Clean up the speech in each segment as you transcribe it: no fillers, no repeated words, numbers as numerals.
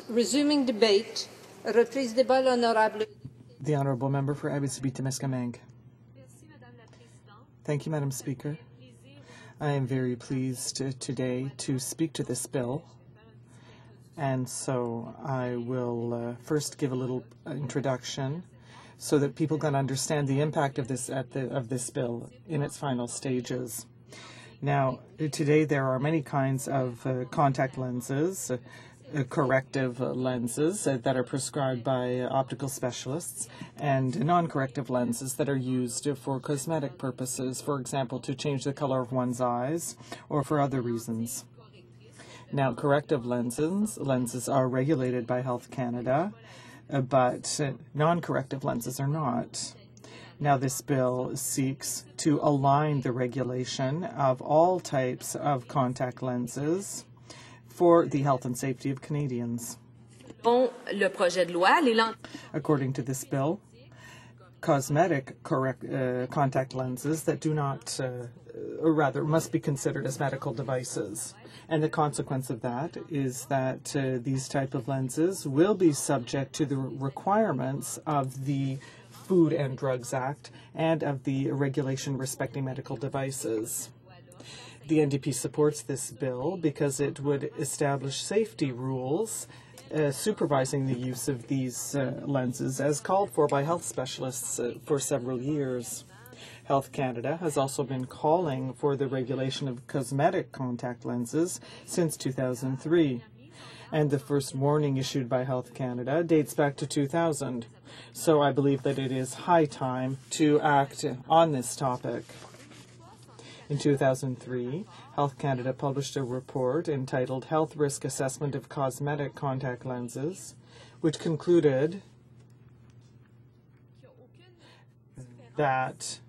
Resuming debate. Reprise débat, l'honorable. The Honourable Member for Abitibi-Témiscamingue. Thank you, Madam Speaker. I am very pleased today to speak to this bill. And so I will first give a little introduction so that people can understand the impact of this bill in its final stages. Now, today there are many kinds of contact lenses, corrective lenses that are prescribed by optical specialists, and non-corrective lenses that are used for cosmetic purposes, for example, to change the color of one's eyes or for other reasons. Now, corrective lenses are regulated by Health Canada, but non-corrective lenses are not. Now, this bill seeks to align the regulation of all types of contact lenses for the health and safety of Canadians. According to this bill, cosmetic contact lenses that do not, or rather must be considered as medical devices. And the consequence of that is that these type of lenses will be subject to the requirements of the Food and Drugs Act and of the regulation respecting medical devices. The NDP supports this bill because it would establish safety rules supervising the use of these lenses as called for by health specialists for several years. Health Canada has also been calling for the regulation of cosmetic contact lenses since 2003. And the first warning issued by Health Canada dates back to 2000. So I believe that it is high time to act on this topic. In 2003, Health Canada published a report entitled Health Risk Assessment of Cosmetic Contact Lenses, which concluded that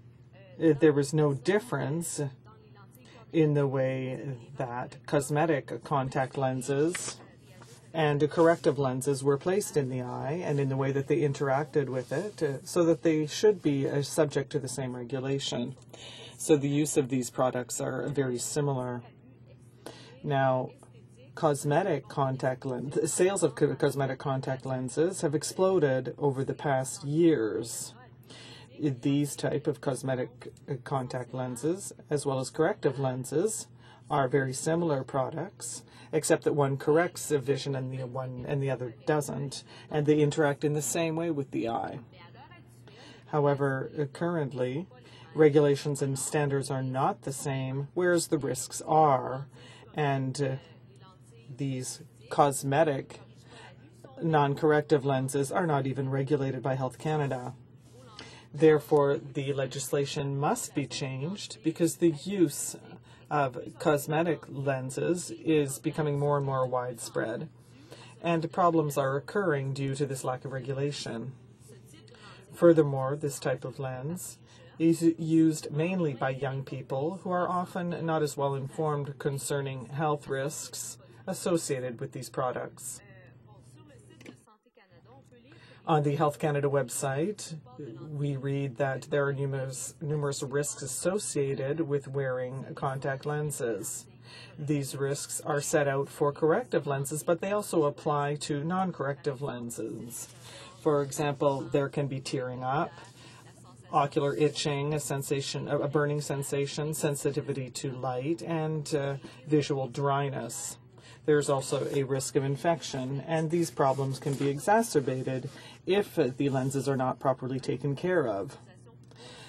there was no difference in the way that cosmetic contact lenses and corrective lenses were placed in the eye and in the way that they interacted with it, so that they should be subject to the same regulation. So the use of these products are very similar. Now, cosmetic contact lens sales of cosmetic contact lenses have exploded over the past years. These type of cosmetic contact lenses, as well as corrective lenses, are very similar products, except that one corrects the vision and the other doesn't, and they interact in the same way with the eye. However, currently, regulations and standards are not the same, whereas the risks are, and these cosmetic non-corrective lenses are not even regulated by Health Canada. Therefore, the legislation must be changed because the use of cosmetic lenses is becoming more and more widespread, and problems are occurring due to this lack of regulation. Furthermore, this type of lens is used mainly by young people who are often not as well informed concerning health risks associated with these products. On the Health Canada website, we read that there are numerous risks associated with wearing contact lenses. These risks are set out for corrective lenses, but they also apply to non-corrective lenses. For example, there can be tearing up, ocular itching, a burning sensation, sensitivity to light, and visual dryness. There's also a risk of infection, and these problems can be exacerbated if the lenses are not properly taken care of.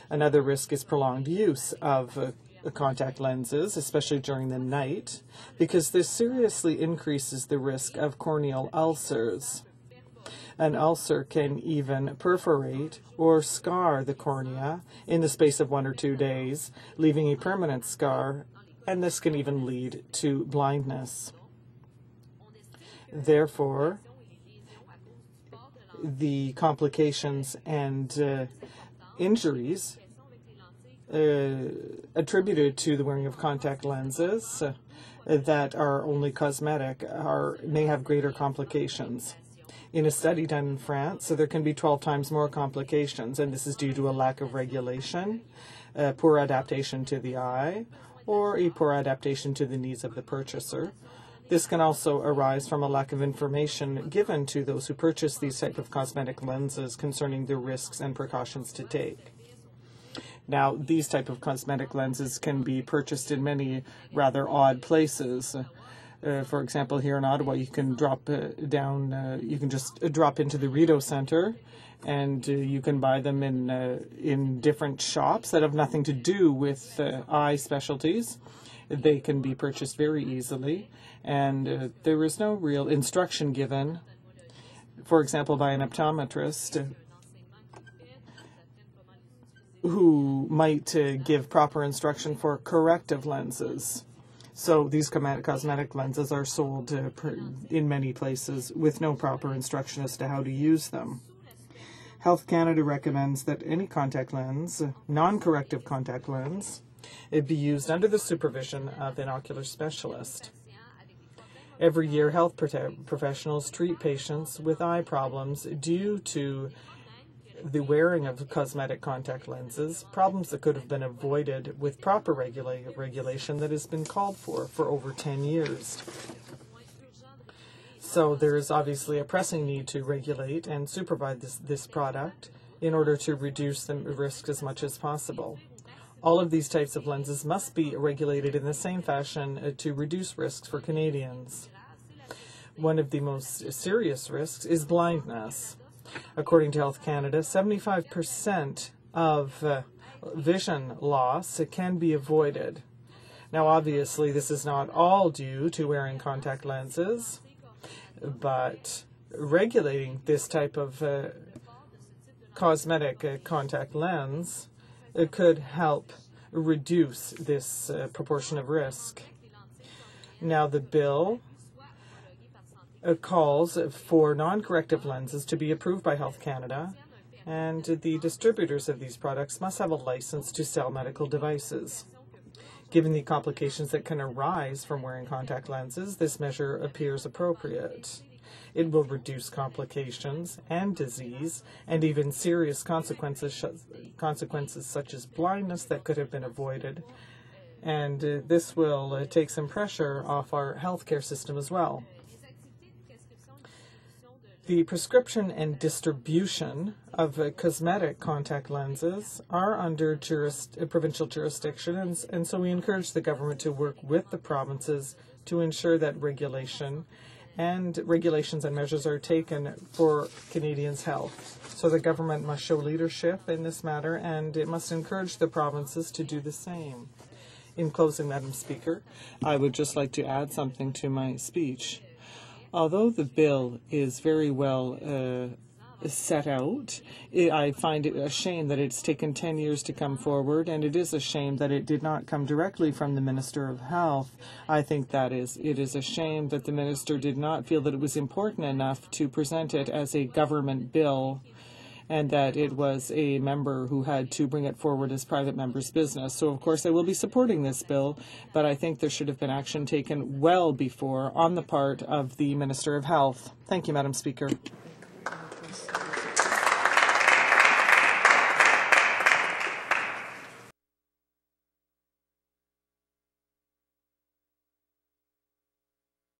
Another risk is prolonged use of contact lenses, especially during the night, because this seriously increases the risk of corneal ulcers. An ulcer can even perforate or scar the cornea in the space of 1 or 2 days, leaving a permanent scar, and this can even lead to blindness. Therefore, the complications and injuries attributed to the wearing of contact lenses that are only cosmetic may have greater complications. In a study done in France, there can be 12 times more complications, and this is due to a lack of regulation, poor adaptation to the eye, or a poor adaptation to the needs of the purchaser. This can also arise from a lack of information given to those who purchase these type of cosmetic lenses concerning the risks and precautions to take. Now, these type of cosmetic lenses can be purchased in many rather odd places. For example, here in Ottawa, you can you can just drop into the Rideau Centre, and you can buy them in different shops that have nothing to do with eye specialties. They can be purchased very easily, and there is no real instruction given, for example, by an optometrist who might give proper instruction for corrective lenses. So these cosmetic lenses are sold in many places with no proper instruction as to how to use them. Health Canada recommends that any contact lens, non-corrective contact lens, it be used under the supervision of an ocular specialist. Every year, health professionals treat patients with eye problems due to the wearing of cosmetic contact lenses, problems that could have been avoided with proper regulation that has been called for over 10 years. So there is obviously a pressing need to regulate and supervise this product in order to reduce the risk as much as possible. All of these types of lenses must be regulated in the same fashion to reduce risks for Canadians. One of the most serious risks is blindness. According to Health Canada, 75% of vision loss can be avoided. Now, obviously, this is not all due to wearing contact lenses, but regulating this type of cosmetic contact lens could help reduce this proportion of risk. Now, the bill calls for non-corrective lenses to be approved by Health Canada, and the distributors of these products must have a license to sell medical devices. Given the complications that can arise from wearing contact lenses, this measure appears appropriate. It will reduce complications and disease and even serious consequences such as blindness that could have been avoided, and this will take some pressure off our healthcare system as well. The prescription and distribution of cosmetic contact lenses are under provincial jurisdiction, and so we encourage the government to work with the provinces to ensure that regulations and measures are taken for Canadians' health. So the government must show leadership in this matter, and it must encourage the provinces to do the same. In closing, Madam Speaker, I would just like to add something to my speech. Although the bill is very well set out, I find it a shame that it's taken 10 years to come forward, and it is a shame that it did not come directly from the Minister of Health. I think it is a shame that the Minister did not feel that it was important enough to present it as a government bill, and that it was a member who had to bring it forward as private member's business. So, of course, I will be supporting this bill, but I think there should have been action taken well before on the part of the Minister of Health. Thank you, Madam Speaker.